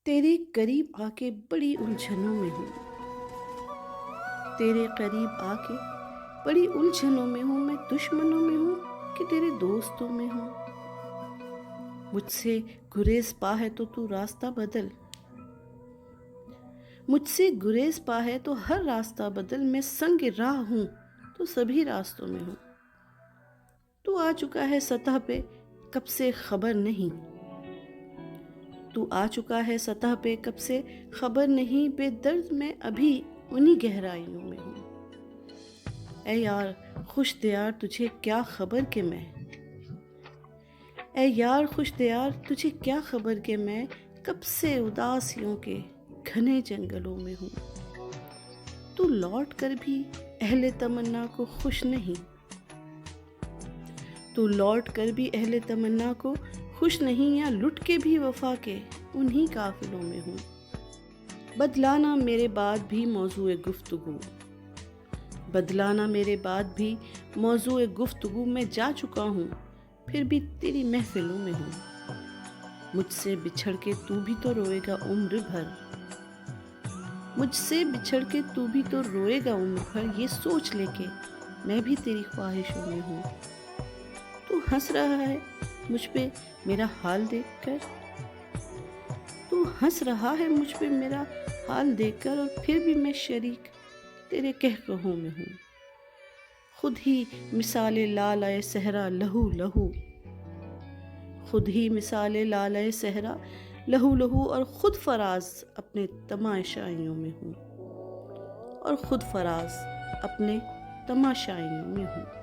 تیرے قریب آ کے بڑی الجھنوں میں ہوں، تیرے قریب آ کے بڑی الجھنوں میں ہوں، میں دشمنوں میں ہوں کہ تیرے دوستوں میں ہوں۔ مجھ سے گریز پا ہے تو راستہ بدل، مجھ سے گریز پا ہے تو ہر راستہ بدل، میں سنگ راہ ہوں تو سبھی راستوں میں ہوں۔ تو آ چکا ہے سطح پہ کب سے خبر نہیں، تو آ چکا ہے سطح پہ کب سے خبر نہیں، بے درد میں ابھی انہی گہرائیوں میں ہوں۔ اے یار خوش دیار تجھے کیا خبر کہ میں، اے یار خوش دیار تجھے کیا خبر کہ میں کب سے اداسیوں کے گھنے جنگلوں میں ہوں۔ تو لوٹ کر بھی اہل تمنا کو خوش نہیں، تو لوٹ کر بھی اہل تمنا کو خوش نہیں، یا لٹ کے بھی وفا کے انہی قافلوں میں ہوں۔ بدلانا میرے بعد بھی موضوع گفتگو، بدلانا میرے بعد بھی موضوع گفتگو، میں جا چکا ہوں پھر بھی تیری محفلوں میں ہوں۔ مجھ سے بچھڑ کے تو بھی تو روئے گا عمر بھر، مجھ سے بچھڑ کے تو بھی تو روئے گا عمر بھر، یہ سوچ لے کے میں بھی تیری خواہشوں میں ہوں۔ تو ہنس رہا ہے مجھ پہ میرا حال دیکھ کر، تو ہنس رہا ہے مجھ پہ میرا حال دیکھ کر، اور پھر بھی میں شریک تیرے کہکہوں میں ہوں۔ خود ہی مثال لالۂ صحرا لہو لہو، خود ہی مثال لالۂ صحرا لہو لہو، اور خود فراز اپنے تماشائیوں میں ہوں، اور خود فراز اپنے تماشائیوں میں ہوں۔